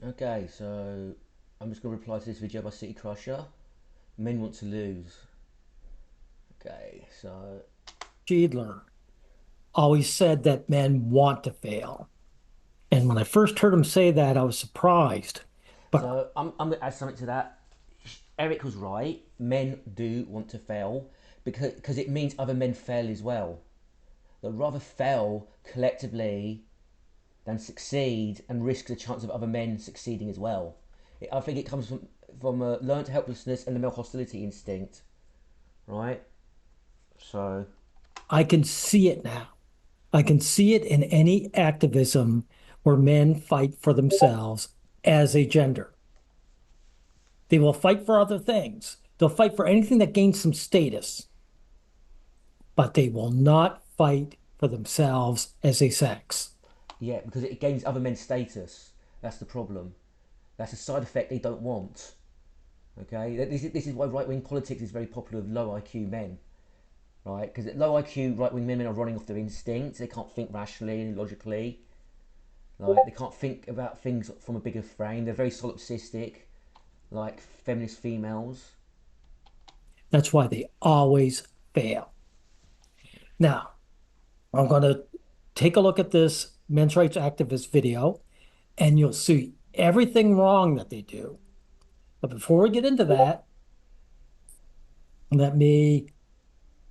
Okay, so I'm just going to reply to this video by City Crusher. Men want to lose. Okay, so Fiedler always said that men want to fail. And when I first heard him say that, I was surprised. But I'm going to add something to that. Eric was right. Men do want to fail because it means other men fail as well. They'd rather fail collectively than succeed and risk the chance of other men succeeding as well. I think it comes from a learned helplessness and the male hostility instinct, right? So I can see it now. I can see it in any activism where men fight for themselves as a gender. They will fight for other things. They'll fight for anything that gains some status, but they will not fight for themselves as a sex. yeah, because it gains other men's status. That's the problem. That's a side effect they don't want. Okay, this is why right wing politics is very popular with low IQ men, right? Because low IQ right wing men are running off their instincts. They can't think rationally and logically. Like they can't think about things from a bigger frame. They're very solipsistic, like feminist females. That's why they always fail. Now, I'm going to take a look at this men's rights activist video, and you'll see everything wrong that they do. But before we get into that, let me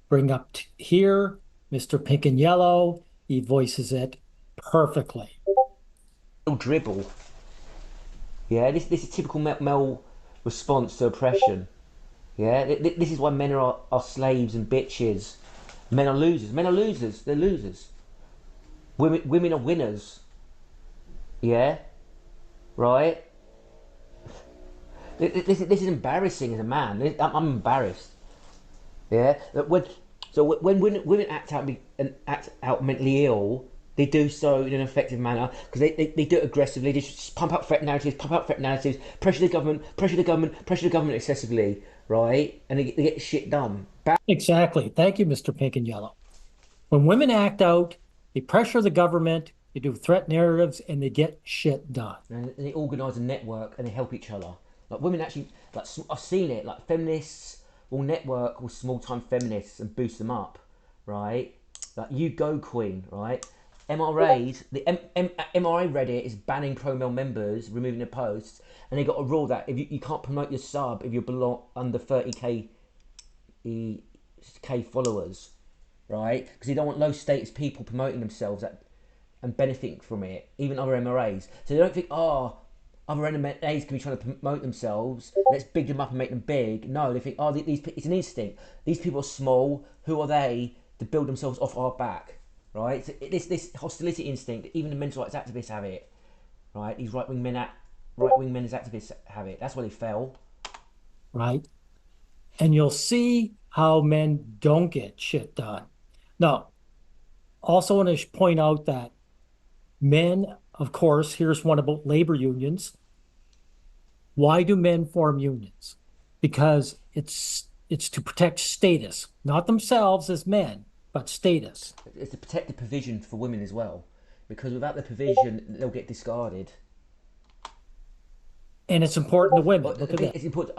bring up here Mr. Pink and Yellow. He voices it perfectly. Little dribble. Yeah, this is typical male response to oppression. Yeah, this is why men are slaves and bitches. Men are losers. Men are losers. They're losers. Women are winners. Yeah, right. This is embarrassing as a man. I'm embarrassed. Yeah, that when women act out mentally ill, they do so in an effective manner because they do it aggressively. They just pump up threat narratives, pressure the government, pressure the government excessively, right? And they get shit done. Exactly. Thank you, Mr. Pink and Yellow. When women act out, they pressure the government, they do threat narratives, and they get shit done. And they organise a network and they help each other. Like women actually, like I've seen it. Like feminists will network with small-time feminists and boost them up, right? Like you go Queen, right? MRAs, the MRA Reddit is banning pro-male members, removing their posts, and they got a rule that if you can't promote your sub if you belong under 30k followers, right? Because you don't want low status people promoting themselves and benefiting from it, even other MRAs. So they don't think, oh, other MRAs can be trying to promote themselves. Let's big them up and make them big. No, they think, oh, it's an instinct. These people are small. Who are they to build themselves off our back, right? So this hostility instinct. Even the mental rights activists have it, right? These right wing men as activists have it. That's why they fail. Right? And you'll see how men don't get shit done. Now, also want to point out that men, of course, here's one about labor unions. Why do men form unions? Because it's to protect status, not themselves as men, but status. It's to protect the provision for women as well, because without the provision, they'll get discarded. And it's important to Or women. Look I at think that. it's important.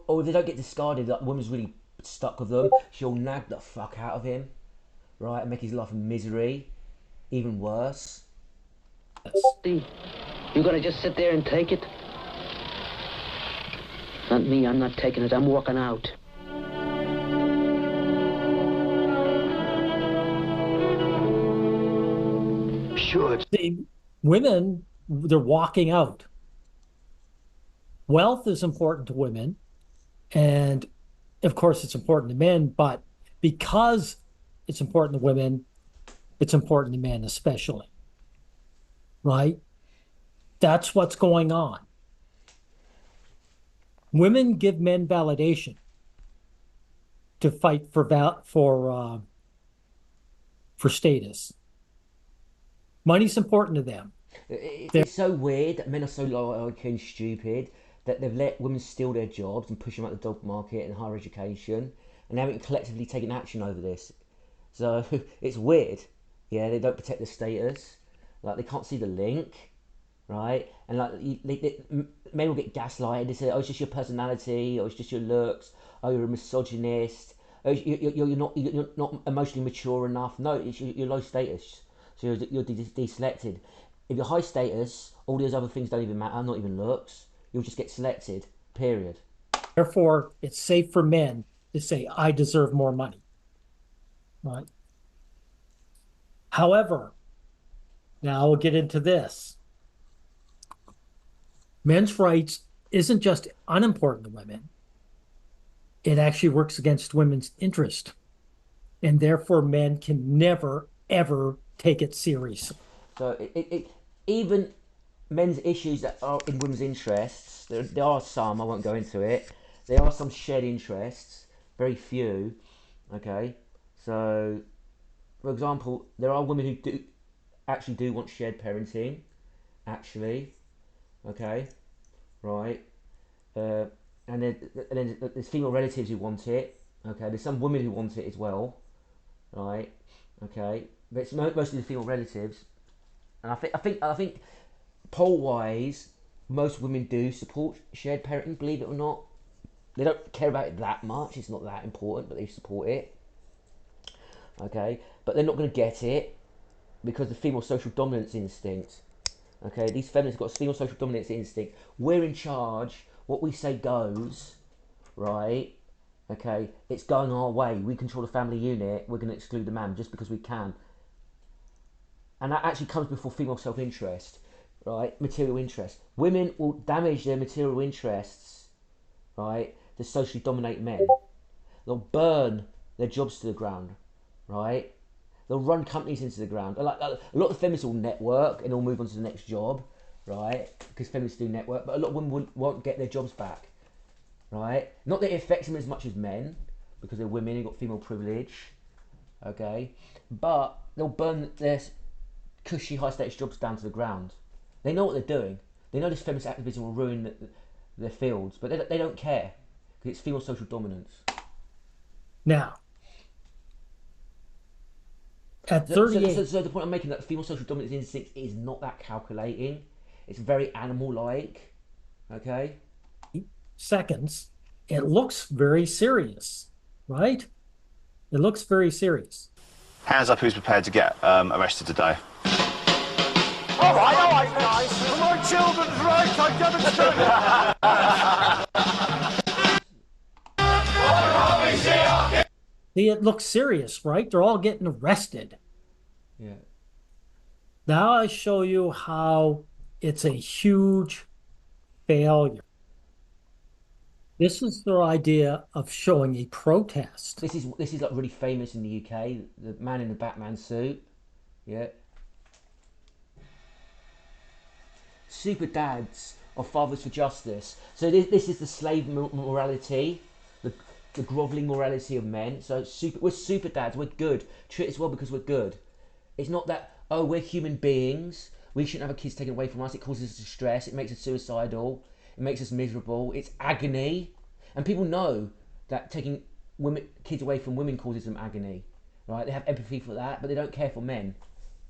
Or if they don't get discarded, like the woman's really stuck with them, she'll nag the fuck out of him, right, and make his life a misery, even worse. See, you're gonna just sit there and take it? Not me, I'm not taking it, I'm walking out. Sure. See, women, they're walking out. Wealth is important to women, and of course, it's important to men, but because it's important to women, it's important to men especially, right? That's what's going on. Women give men validation to fight for status. Money's important to them. They're It's so weird that men are so low IQ and stupid that they've let women steal their jobs and push them out the dog market and higher education, and they haven't collectively taken action over this. So it's weird. Yeah, they don't protect the status. Like they can't see the link. right? And like men will get gaslighted. They say, "Oh, it's just your personality, or it's just your looks. Oh, you're a misogynist. Oh, you're not emotionally mature enough." No, you're low status, so you're deselected. If you're high status, all those other things don't even matter. Not even looks. You'll just get selected. Period. Therefore, it's safe for men to say, I deserve more money. Right? However, now we'll get into this. Men's rights isn't just unimportant to women, it actually works against women's interest. And therefore, men can never, ever take it seriously. So even men's issues that are in women's interests, there are some, I won't go into it, there are some shared interests, very few, okay? So, for example, there are women who do want shared parenting, actually, okay, right? Uh, and then there's female relatives who want it, okay? There's some women who want it as well, right? Okay, but it's mostly the female relatives, and I think poll wise, most women do support shared parenting. Believe it or not, they don't care about it that much. It's not that important, but they support it. Okay, but they're not going to get it because the female social dominance instinct. Okay, these feminists got a female social dominance instinct. We're in charge. What we say goes, right? Okay, it's going our way. We control the family unit. We're going to exclude the man just because we can. And that actually comes before female self-interest, right? Material interest. Women will damage their material interests, right, to socially dominate men. They'll burn their jobs to the ground, right? They'll run companies into the ground. Like a lot of feminists will network and they'll move on to the next job, right? Because feminists do network, but a lot of women won't get their jobs back, right? Not that it affects them as much as men, because they're women who've got female privilege, okay? But they'll burn their cushy high status jobs down to the ground. They know what they're doing. They know this feminist activism will ruin their fields, but they don't care because it's female social dominance. Now, at So 38, the point I'm making that female social dominance instinct is not that calculating. It's very animal-like. Okay. seconds, it looks very serious, right? It looks very serious. Hands up who's prepared to get arrested today. All right, guys. For my children's rights, I demonstrate. See, it looks serious, right? They're all getting arrested. Yeah. Now I show you how it's a huge failure. This is their idea of showing a protest. This is like really famous in the UK. The man in the Batman suit. Yeah. Super dads are fathers for justice. So this is the slave morality, the grovelling morality of men. So we're super dads. We're good. Treat us well because we're good. It's not that, oh, we're human beings. We shouldn't have our kids taken away from us. It causes us distress. It makes us suicidal. It makes us miserable. It's agony. And people know that taking kids away from women causes them agony. Right? They have empathy for that, but they don't care for men.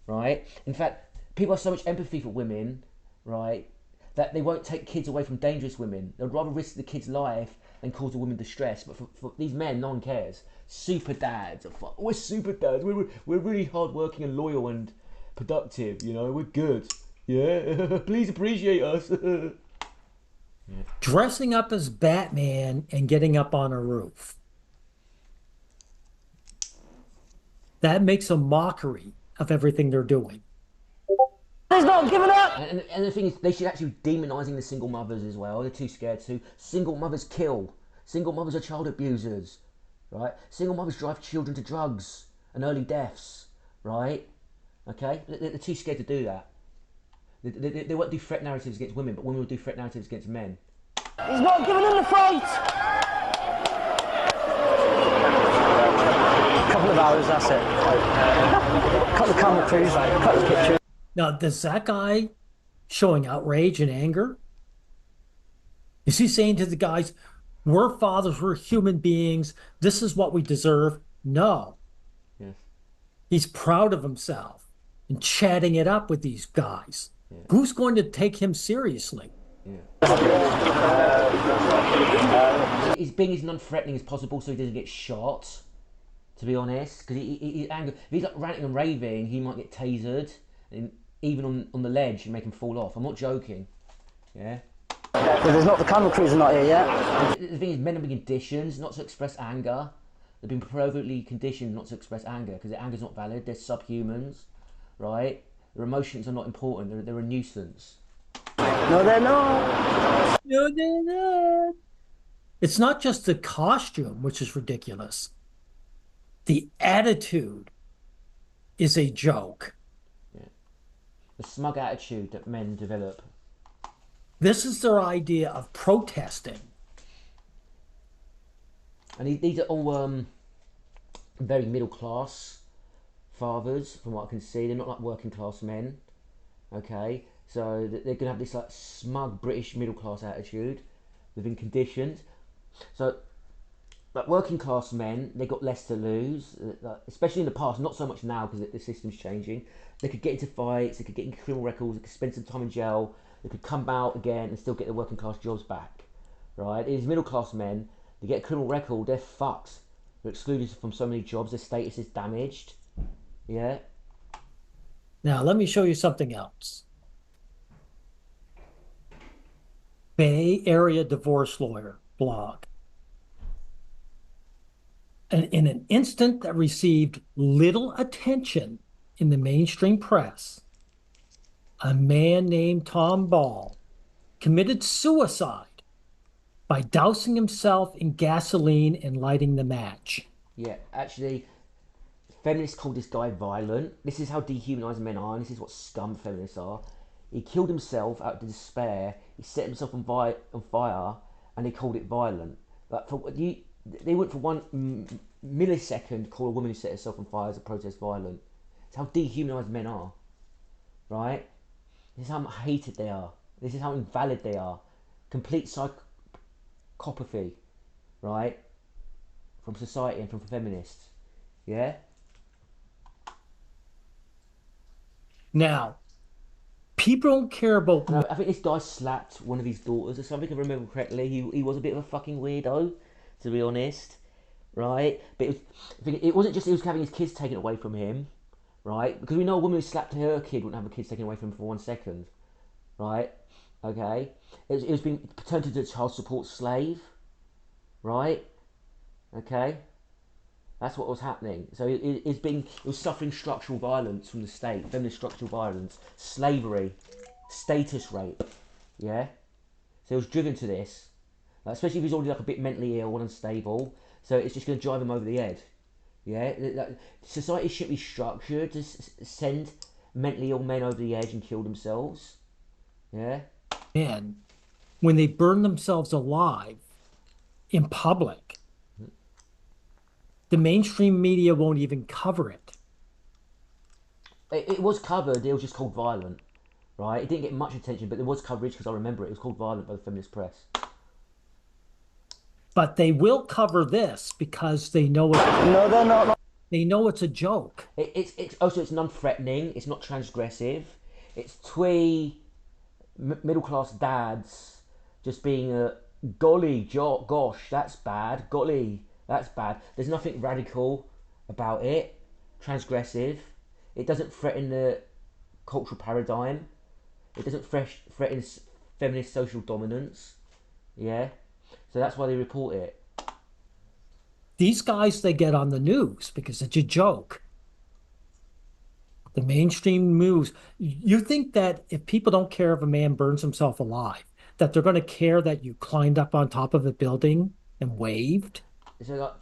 Right? In fact, people have so much empathy for women, right, that they won't take kids away from dangerous women. They'd rather risk the kid's life than cause a woman distress. But for these men, no one cares. Super dads. We're super dads. We're really hardworking and loyal and productive. You know, we're good. Yeah, please appreciate us. Yeah. Dressing up as Batman and getting up on a roof. That makes a mockery of everything they're doing. He's not giving up! And the thing is, they should actually be demonising the single mothers as well. They're too scared to. Single mothers kill. Single mothers are child abusers. Right? Single mothers drive children to drugs and early deaths. Right? Okay? They're too scared to do that. They won't do threat narratives against women, but women will do threat narratives against men. He's not giving him the fight! Couple of hours, that's it. Cut the camera crews, cut the picture. Now, does that guy showing outrage and anger? Is he saying to the guys, we're fathers, we're human beings, this is what we deserve? No. Yes. He's proud of himself and chatting it up with these guys. Who's going to take him seriously? He's being as non-threatening as possible so he doesn't get shot. To be honest, because he's angry. If he's like ranting and raving, he might get tasered, and even on the ledge, and make him fall off. I'm not joking. Yeah. But there's not, the camera crews are not here yet. The thing is, men have been conditioned not to express anger. They've been properly conditioned not to express anger because their anger's not valid. They're subhumans, right? Their emotions are not important. They're a nuisance. No, they're not. No, they're not. It's not just the costume, which is ridiculous. The attitude is a joke. The smug attitude that men develop. This is their idea of protesting. And these are all very middle class fathers, from what I can see. They're not like working class men. Okay, so they're gonna have this like smug British middle class attitude. They've been conditioned. So, like working class men, they got less to lose, especially in the past. Not so much now because the system's changing. They could get into fights. They could get into criminal records. They could spend some time in jail. They could come out again and still get their working class jobs back. Right? These middle class men, they get a criminal record, they're fucked. They're excluded from so many jobs. Their status is damaged. Yeah. Now, let me show you something else. Bay Area divorce lawyer blog. And in an instant that received little attention in the mainstream press, a man named Tom Ball committed suicide by dousing himself in gasoline and lighting the match. Yeah, actually, feminists call this guy violent. This is how dehumanized men are, and this is what scum feminists are. He killed himself out of despair. He set himself on fire, and they called it violent. But they went for 1 millisecond call a woman who set herself on fire as a protest violent. It's how dehumanized men are, right? This is how hated they are. This is how invalid they are. Complete psychopathy, right? From society and from feminists. Yeah? Now, people don't care about... I think this guy slapped one of his daughters or something, if I remember correctly. He was a bit of a fucking weirdo, to be honest. Right? But it wasn't just he was having his kids taken away from him. Right? Because we know a woman who slapped her kid wouldn't have her kids taken away from him for 1 second. Right? Okay? It was being turned into a child support slave. Right? Okay? That's what was happening. So it was suffering structural violence from the state, feminist structural violence, slavery, status rape. Yeah? So he was driven to this. Especially if he's already like a bit mentally ill and unstable. So it's just going to drive him over the edge. Yeah? Society shouldn't be structured to send mentally ill men over the edge and kill themselves. Yeah? Men, when they burn themselves alive in public, the mainstream media won't even cover it. It was covered, it was just called violent. Right? It didn't get much attention, but there was coverage because I remember it was called violent by the feminist press. But they will cover this because they know it's... No, they're not. They know it's a joke. It's also it's non-threatening. It's not transgressive. It's twee middle-class dads just being a golly, gosh, that's bad. Golly, that's bad. There's nothing radical about it. Transgressive. It doesn't threaten the cultural paradigm. It doesn't threaten feminist social dominance. Yeah. So that's why they report it. These guys, they get on the news because it's a joke. The mainstream news. You think that if people don't care if a man burns himself alive, that they're going to care that you climbed up on top of a building and waved? So like,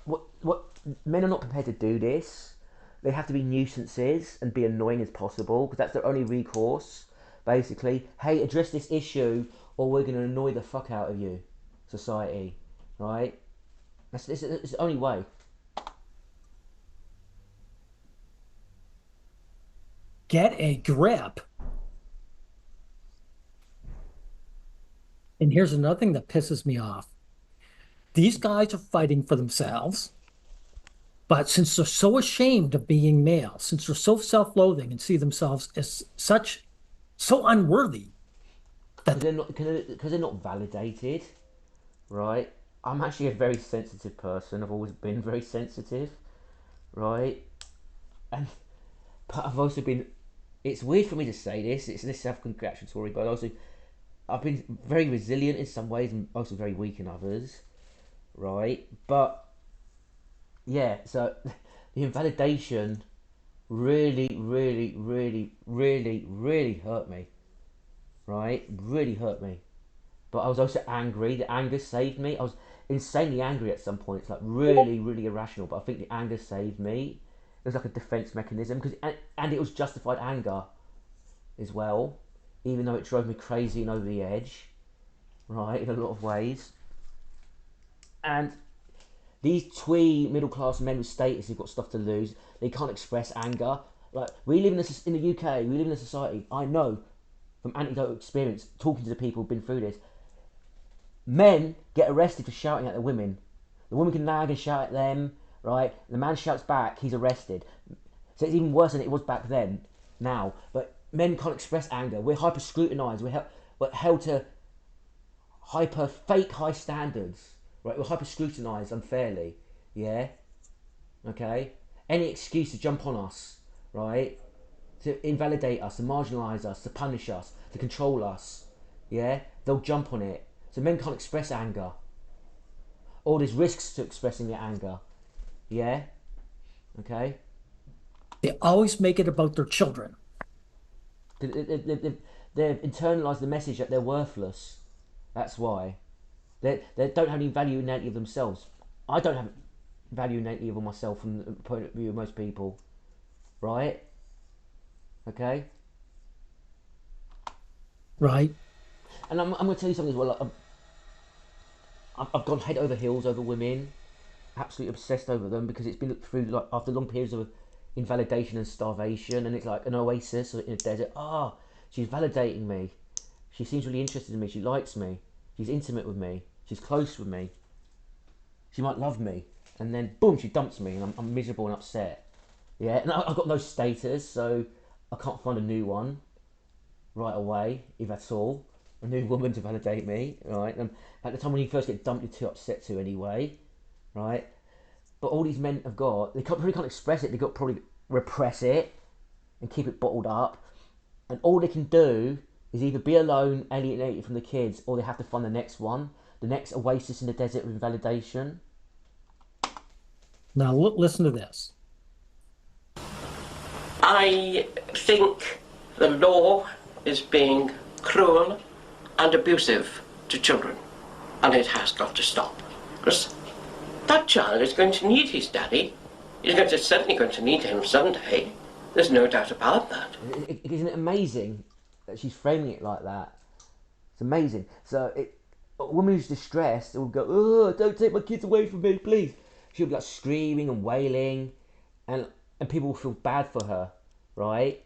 what men are not prepared to do this. They have to be nuisances and be annoying as possible because that's their only recourse. Basically, hey, address this issue or we're going to annoy the fuck out of you, society, right? It's the only way. Get a grip. And here's another thing that pisses me off. These guys are fighting for themselves, but since they're so ashamed of being male, since they're so self-loathing and see themselves as such so unworthy. Because they're not validated, right? I'm actually a very sensitive person. I've always been very sensitive, right? And but I've also been. It's weird for me to say this. It's this self-congratulatory, but also I've been very resilient in some ways and also very weak in others, right? But yeah, so the invalidation really, really, really, really, really hurt me, right? Really hurt me. But I was also angry. The anger saved me. I was insanely angry at some points, like really, really irrational. But I think the anger saved me. It was like a defense mechanism because, and it was justified anger as well, even though it drove me crazy and over the edge, right, in a lot of ways. And these twee middle class men with status who've got stuff to lose, they can't express anger. Like we live in the UK, we live in a society. I know from anecdotal experience, talking to the people who've been through this, men get arrested for shouting at the women. The woman can nag and shout at them, right? The man shouts back, he's arrested. So it's even worse than it was back then, now. But men can't express anger. We're hyper scrutinised. We're held to hyper fake high standards, right? We're hyper scrutinised unfairly, yeah? Okay? Any excuse to jump on us, right? To invalidate us, to marginalise us, to punish us, to control us, yeah? They'll jump on it. So men can't express anger. Or there's risks to expressing their anger, yeah? Okay? They always make it about their children. They've internalised the message that they're worthless. That's why. They don't have any value innately of themselves. I don't have value innately of myself from the point of view of most people. Right? Okay? Right? And I'm going to tell you something as well. Like, I've gone head over heels over women. Absolutely obsessed over them because it's been through, like, after long periods of invalidation and starvation, and it's like an oasis in a desert. She's validating me. She seems really interested in me. She likes me. She's intimate with me. She's close with me. She might love me. And then, boom, she dumps me, and I'm miserable and upset. Yeah, and I've got no status, so I can't find a new one right away, if at all. A new woman to validate me, right? And at the time when you first get dumped, you're too upset to anyway, right? But all these men have got, they probably can't express it. They've got to probably repress it and keep it bottled up. And all they can do is either be alone, alienated from the kids, or they have to find the next one, the next oasis in the desert of invalidation. Now, listen to this. I think the law is being cruel and abusive to children, and it has got to stop. Because that child is going to need his daddy. He's certainly going to need him someday. There's no doubt about that. Isn't it amazing that she's framing it like that? It's amazing. So a woman who's distressed will go, "Oh, don't take my kids away from me, please." She'll be like screaming and wailing, and people will feel bad for her, right?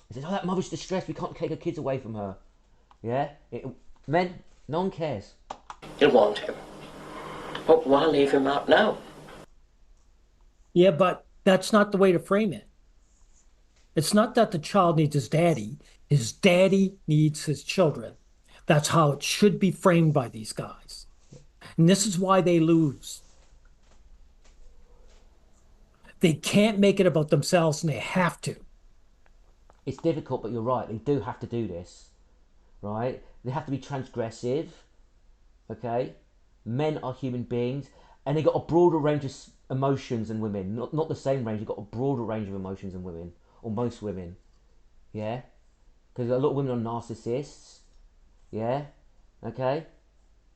It says, "Oh, that mother's distressed. We can't take her kids away from her." Yeah, men, no one cares. He'll want him, but why leave him out now? Yeah, but that's not the way to frame it. It's not that the child needs his daddy. His daddy needs his children. That's how it should be framed by these guys. And this is why they lose. They can't make it about themselves, and they have to. It's difficult, but you're right. They do have to do this, right? They have to be transgressive, okay? Men are human beings, and they've got a broader range of emotions than women. Not the same range. They've got a broader range of emotions than women, or most women, yeah? Because a lot of women are narcissists, yeah? Okay?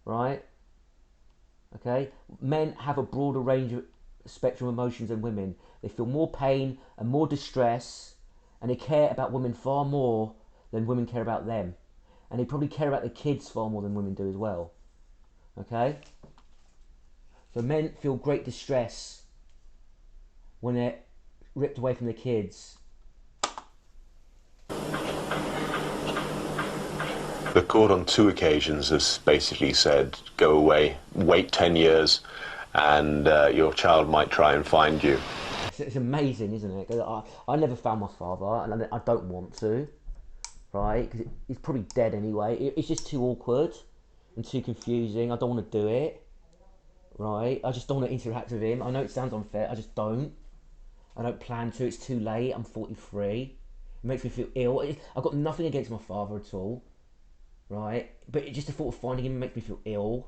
Right? Okay? Men have a broader range of spectrum of emotions than women. They feel more pain and more distress, and they care about women far more than women care about them. And they probably care about the kids far more than women do as well. Okay? So men feel great distress when they're ripped away from their kids. The court on 2 occasions has basically said, go away, wait 10 years, and your child might try and find you. It's amazing, isn't it? 'Cause I never found my father, and I don't want to. right? Because he's probably dead anyway. It's just too awkward and too confusing. I don't want to do it, right? I just don't want to interact with him. I know it sounds unfair. I just don't. I don't plan to. It's too late. I'm 43. It makes me feel ill. I've got nothing against my father at all, right? But just the thought of finding him makes me feel ill.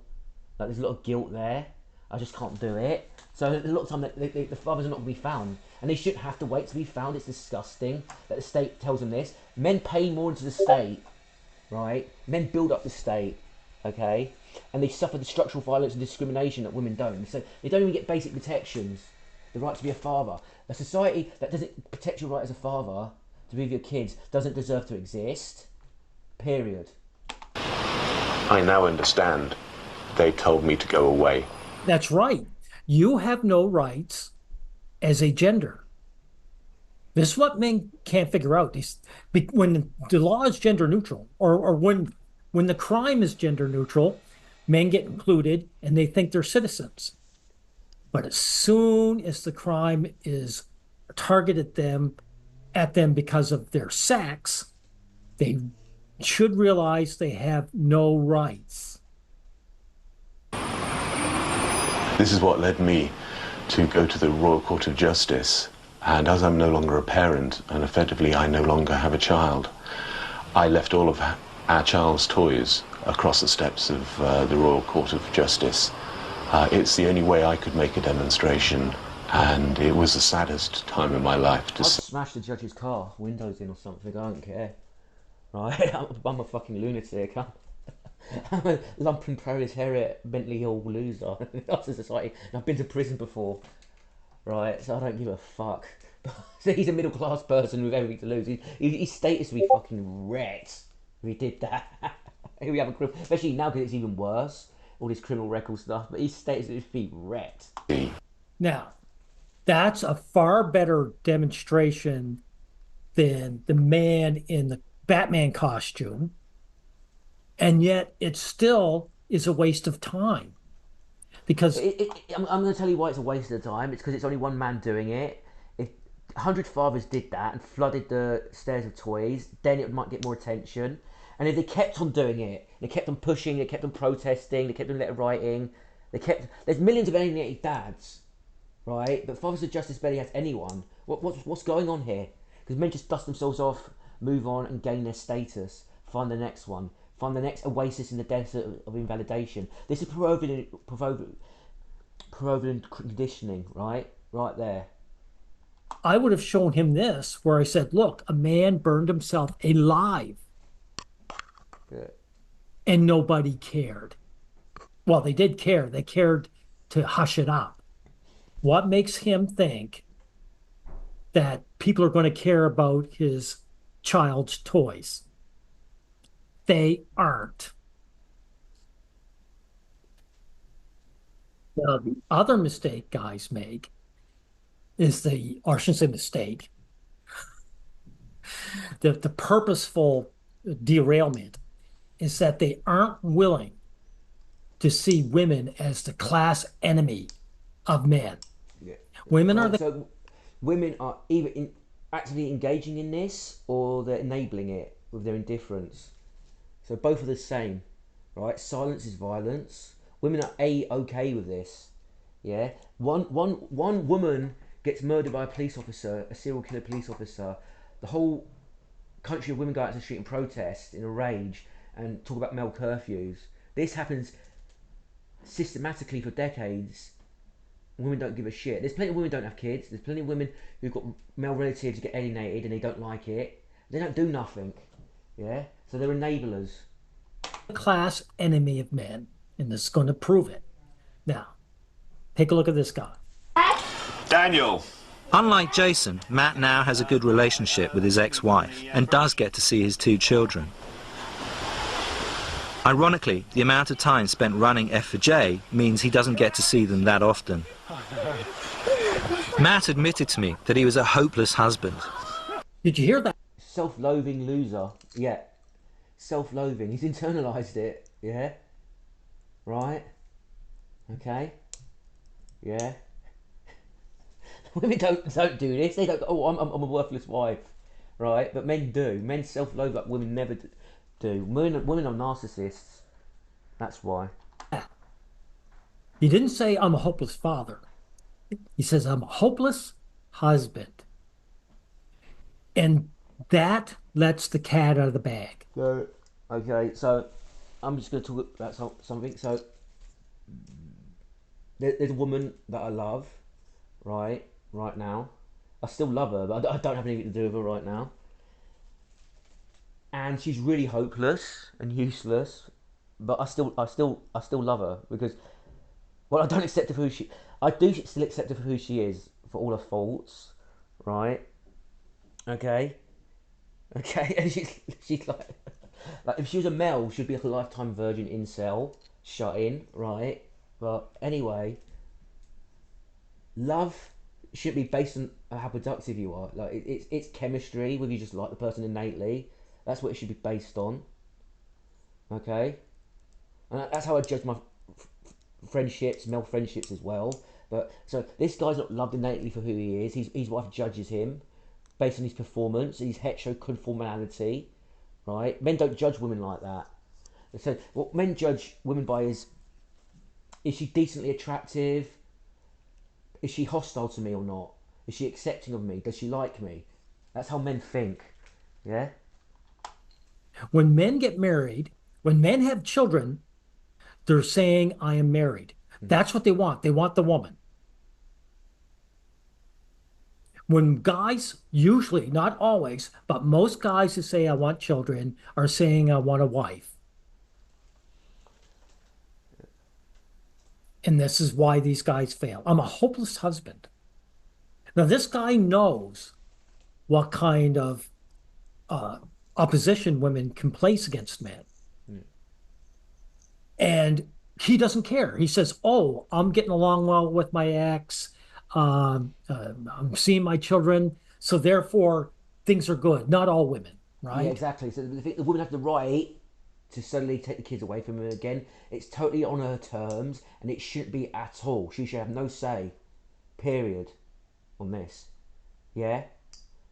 Like there's a lot of guilt there. I just can't do it. So a lot of time the fathers are not going to be found, and they shouldn't have to wait to be found. It's disgusting that the state tells them this. Men pay more into the state, right? Men build up the state, okay, and they suffer the structural violence and discrimination that women don't. So they don't even get basic protections. The right to be a father. A society that doesn't protect your right as a father to be with your kids doesn't deserve to exist. Period. I now understand. They told me to go away. That's right. You have no rights as a gender. This is what men can't figure out. When the law is gender neutral, or when the crime is gender neutral, men get included and they think they're citizens. But as soon as the crime is targeted at them because of their sex, they should realize they have no rights. This is what led me to go to the Royal Court of Justice. And as I'm no longer a parent, and effectively I no longer have a child, I left all of our child's toys across the steps of the Royal Court of Justice. It's the only way I could make a demonstration, and it was the saddest time in my life. I'd smash the judge's car, windows in or something, I don't care. Right? I'm a fucking lunatic. I'm a lumpen proletariat, mentally ill loser in our society. And I've been to prison before, right? So I don't give a fuck. So he's a middle class person with everything to lose. His status would be fucking wrecked if he did that. Here we have a criminal, especially now because it's even worse. All this criminal record stuff, but his status would be wrecked. Now, that's a far better demonstration than the man in the Batman costume, and yet it still is a waste of time. Because I'm going to tell you why it's a waste of time. It's because it's only one man doing it. If 100 fathers did that and flooded the stairs with toys, then it might get more attention. And if they kept on doing it, they kept on pushing, they kept on protesting, they kept on letter writing, there's millions of alienated dads, right? But Fathers of Justice barely has anyone. What's going on here? Because men just dust themselves off, move on, and gain their status. Find the next one. Find the next oasis in the desert of invalidation. This is provoking conditioning, right? Right there. I would have shown him this, where I said, look, a man burned himself alive. Yeah. And nobody cared. Well, they did care. They cared to hush it up. What makes him think that people are going to care about his child's toys? They aren't. Now, the other mistake guys make is or I shouldn't say mistake, the purposeful derailment is that they aren't willing to see women as the class enemy of men. Yeah. Women are So women are either actively engaging in this or they're enabling it with their indifference. So both are the same, right? Silence is violence. Women are okay with this. Yeah. One woman gets murdered by a police officer, a serial killer police officer. The whole country of women go out to the street and protest in a rage and talk about male curfews. This happens systematically for decades. Women don't give a shit. There's plenty of women who don't have kids. There's plenty of women who've got male relatives who get alienated and they don't like it. They don't do nothing. Yeah? So they're enablers. the class enemy of men, and this is going to prove it. Now, take a look at this guy. Daniel! Unlike Jason, Matt now has a good relationship with his ex-wife and does get to see his 2 children. Ironically, the amount of time spent running F for J means he doesn't get to see them that often. Matt admitted to me that he was a hopeless husband. Did you hear that? Self-loathing loser. Yeah. Self-loathing. He's internalised it. Yeah. Right. Okay. Yeah. Women don't do this. They don't go, oh, I'm a worthless wife. right? But men do. Men self-loathe like women never do. Women are narcissists. That's why. He didn't say, I'm a hopeless father. He says, I'm a hopeless husband. And that lets the cat out of the bag. So, okay, so I'm just going to talk about something. So, there's a woman that I love, right now. I still love her, but I don't have anything to do with her right now. And she's really hopeless and useless, but I still love her because, well, I don't accept her for who she. I do still accept her for who she is, for all her faults, right? Okay, and she's like if she was a male, she'd be like a lifetime virgin incel, shut in, right? But anyway, love shouldn't be based on how productive you are. Like it's chemistry, whether you just like the person innately. That's what it should be based on. Okay, and that's how I judge my friendships, male friendships as well. But so this guy's not loved innately for who he is. His wife judges him based on his performance, his heteroconformality, right? Men don't judge women like that. So what men judge women by is she decently attractive? Is she hostile to me or not? Is she accepting of me? Does she like me? That's how men think. Yeah? When men get married, when men have children, they're saying, I am married. That's what they want. They want the woman. When guys, usually, not always, but most guys who say, I want children, are saying, I want a wife. And this is why these guys fail. I'm a hopeless husband. Now, this guy knows what kind of opposition women can place against men. And he doesn't care. He says, oh, I'm getting along well with my ex. I'm seeing my children. So therefore, things are good. Not all women, right? Yeah, exactly. So the woman has the right to suddenly take the kids away from her again. It's totally on her terms, and it shouldn't be at all. She should have no say, period, on this. Yeah?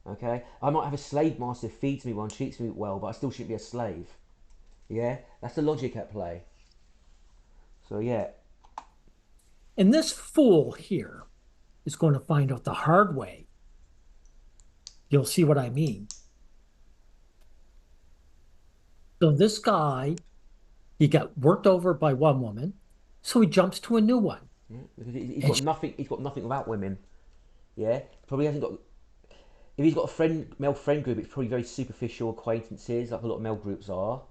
Okay? I might have a slave master who feeds me well and treats me well, but I still shouldn't be a slave. Yeah? That's the logic at play. So, yeah. And this fool here is going to find out the hard way. You'll see what I mean. So this guy, he got worked over by one woman, so he jumps to a new one. Yeah, because he's got nothing. He's got nothing about women. Yeah, probably hasn't got. If he's got a male friend group, it's probably very superficial acquaintances, like a lot of male groups are.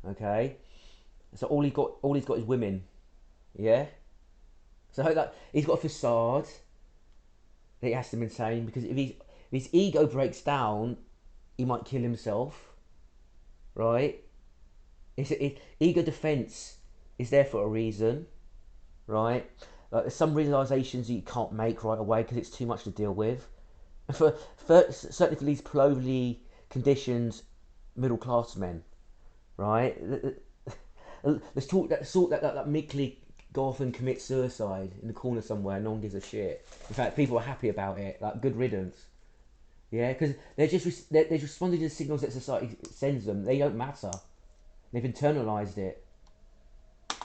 Okay, so all he's got is women. Yeah, so like he's got a facade that he has to maintain because if his ego breaks down, he might kill himself. Right? Ego defense is there for a reason. Right? Like there's some realizations that you can't make right away because it's too much to deal with. Certainly for these poorly conditioned middle class men, right? Let's talk that meekly go off and commit suicide in the corner somewhere. No one gives a shit. In fact, people are happy about it. Like good riddance. Yeah, because they're responding to the signals that society sends them. They don't matter. They've internalized it.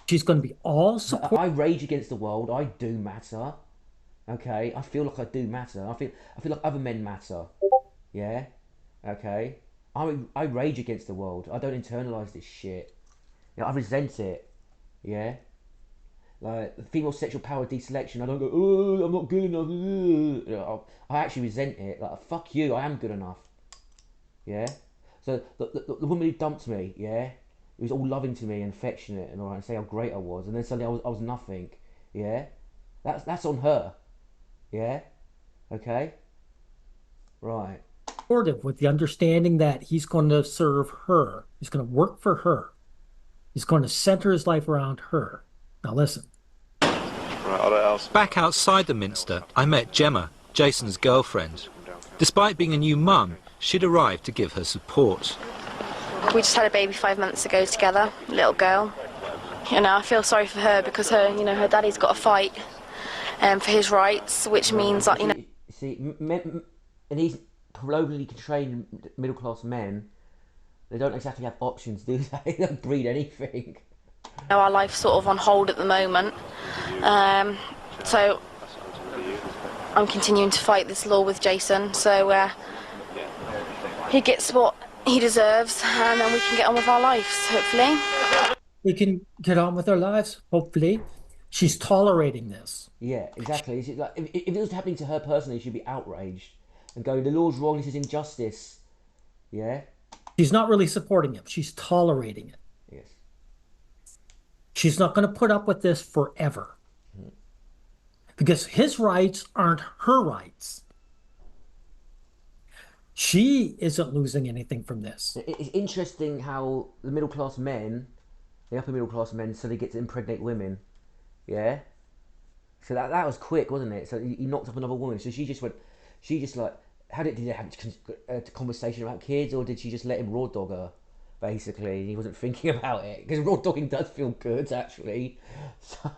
She's going to be all support. I rage against the world. I do matter. Okay, I feel like I do matter. I feel like other men matter. Yeah. Okay. I rage against the world. I don't internalize this shit. I resent it. Yeah. Like female sexual power deselection. I don't go, oh, I'm not good enough. I actually resent it. Like fuck you. I am good enough. Yeah. So the woman who dumped me. Yeah. It was all loving to me and affectionate and all right, and say how great I was, and then suddenly I was nothing. Yeah. That's on her. Yeah. Okay. Right. Supportive with the understanding that he's going to serve her. He's going to work for her. He's going to center his life around her. Now listen. Back outside the Minster, I met Gemma, Jason's girlfriend. Despite being a new mum, she'd arrived to give her support. We just had a baby 5 months ago together, a little girl. You know, I feel sorry for her because her daddy's got to fight for his rights, which means that, See, men, and he's globally trained middle class men, they don't exactly have options, do they? They don't breed anything. Our life's sort of on hold at the moment, so I'm continuing to fight this law with Jason, so he gets what he deserves, and then we can get on with our lives, hopefully. We can get on with our lives, hopefully. She's tolerating this. Yeah, exactly. Like, if it was happening to her personally, she'd be outraged and go, the law's wrong, this is injustice. Yeah? She's not really supporting him. She's tolerating it. Yes. She's not going to put up with this forever. Because his rights aren't her rights. She isn't losing anything from this. It's interesting how the middle class men, the upper middle class men, so they get to impregnate women. Yeah? So that was quick, wasn't it? So he knocked up another woman. So she just like, did they have a conversation about kids, or did she just let him raw dog her? Basically, he wasn't thinking about it, because raw dogging does feel good, actually. So,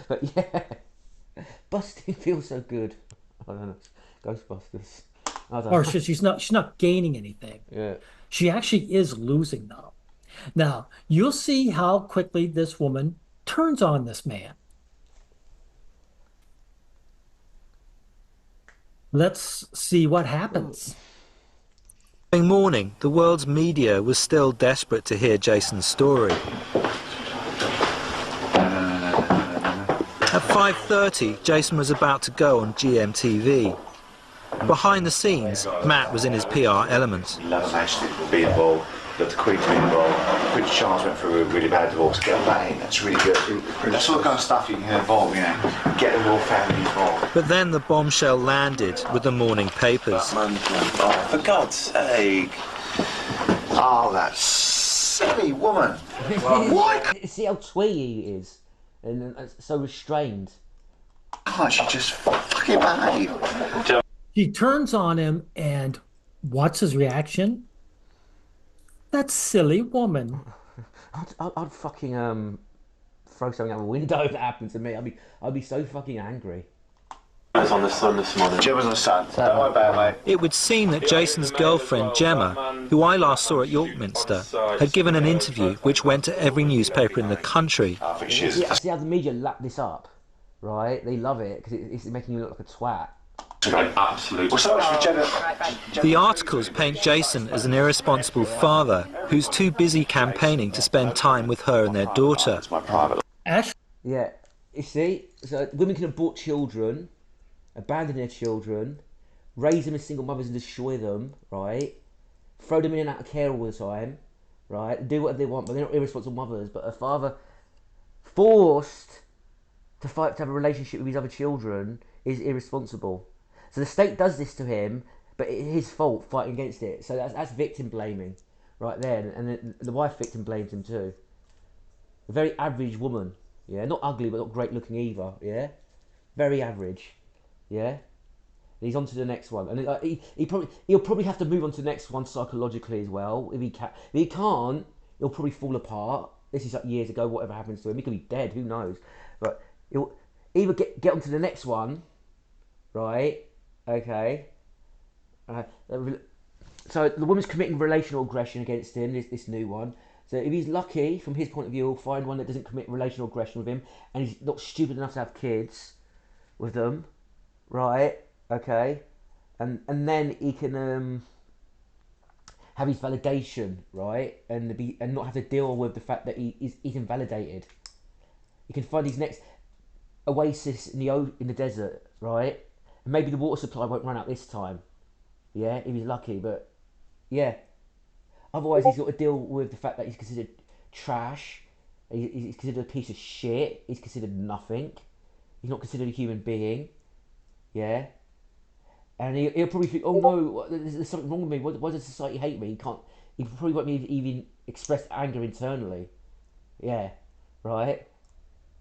but yeah, busting feels so good. I don't know, Ghostbusters. I don't know. Or she's not gaining anything. Yeah. She actually is losing though. Now, you'll see how quickly this woman turns on this man. Let's see what happens. In morning, the world's media was still desperate to hear Jason's story. At 5:30, Jason was about to go on GMTV. Behind the scenes, Matt was in his PR element. He loves Ashley to be involved, loved the Queen to be involved. Prince Charles went through a really bad divorce. Get that in, that's really good. That's all the kind of stuff you can involve, you know. Get the royal family involved. But then the bombshell landed with the morning papers. Oh, for God's sake. Oh, that silly woman. Why See how twee he is, and so restrained. can't she just fucking behave? She turns on him, and what's his reaction? That silly woman. I'd fucking throw something out the window if that happened to me. I'd be so fucking angry. I was on the sun this morning. Jim was on the sun. Don't worry about it, mate. It would seem that Jason's girlfriend, Gemma, who I last saw at York Minster, had given an interview which went to every newspaper in the country. I think she is. Yeah, see how the media lap this up, right? They love it because it's making you look like a twat. Absolutely. Well, so much for Jenna. The articles paint Jason as an irresponsible father who's too busy campaigning to spend time with her and their daughter. It's my private. Ash, Yeah, you see, so women can abort children, abandon their children, raise them as single mothers and destroy them, right? Throw them in and out of care all the time, right? Do whatever they want, but they're not irresponsible mothers. But a father forced to fight to have a relationship with his other children is irresponsible. So the state does this to him, but it's his fault fighting against it. So that's victim blaming, right there. And the wife victim blames him too. A very average woman, yeah, not ugly but not great looking either, yeah, very average, yeah. And he's on to the next one, and he'll probably have to move on to the next one psychologically as well. If he can, if he can't, he'll probably fall apart. This is like years ago. Whatever happens to him, he could be dead. Who knows? But he'll either get onto the next one, right? Okay. So the woman's committing relational aggression against him. This new one. So if he's lucky, from his point of view, he'll find one that doesn't commit relational aggression with him, and he's not stupid enough to have kids with them, right? Okay, and then he can have his validation, right, and not have to deal with the fact that he's invalidated. He can find his next oasis in the desert, right? And maybe the water supply won't run out this time, yeah, if he's lucky. But yeah, otherwise he's got to deal with the fact that he's considered trash, he's considered a piece of shit, he's considered nothing, he's not considered a human being, yeah. And he'll probably think, oh no, there's something wrong with me. Why does society hate me? He probably won't even express anger internally. Yeah, right?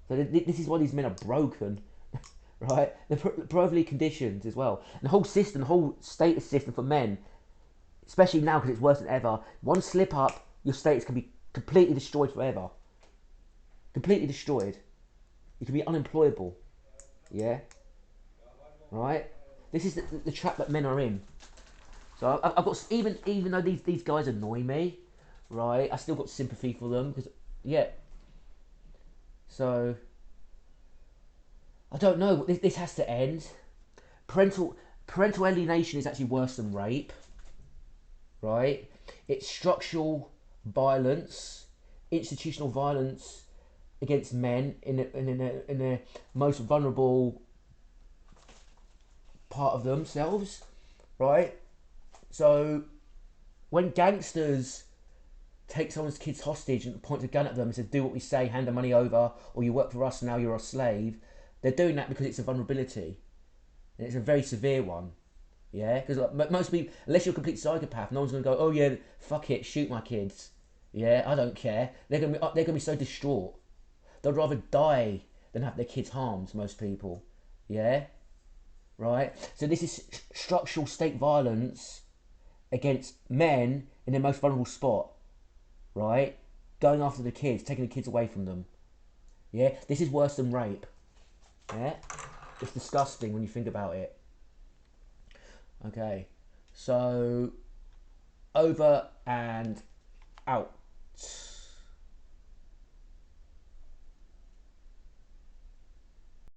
So this is why these men are broken, right? They're poorly conditioned as well. And the whole system, the whole status system for men, especially now because it's worse than ever, one slip up, your status can be completely destroyed forever. Completely destroyed. You can be unemployable. Yeah? Right? This is the trap that men are in. So I've got, even though these guys annoy me, right? I still got sympathy for them because, yeah. So I don't know. This has to end. Parental alienation is actually worse than rape, right? It's structural violence, institutional violence against men in the most vulnerable part of themselves, right? So when gangsters take someone's kids hostage and point a gun at them and say, do what we say, hand the money over, or you work for us, now you're a slave, they're doing that because it's a vulnerability. And it's a very severe one. Yeah? Because like, most people, unless you're a complete psychopath, no one's going to go, oh yeah, fuck it, shoot my kids. Yeah, I don't care. They're going to be so distraught. They'd rather die than have their kids harmed, most people. Yeah? Right? So this is structural state violence against men in their most vulnerable spot. Right? Going after the kids, taking the kids away from them. Yeah? This is worse than rape. Yeah? It's disgusting when you think about it. Okay. So, over and out.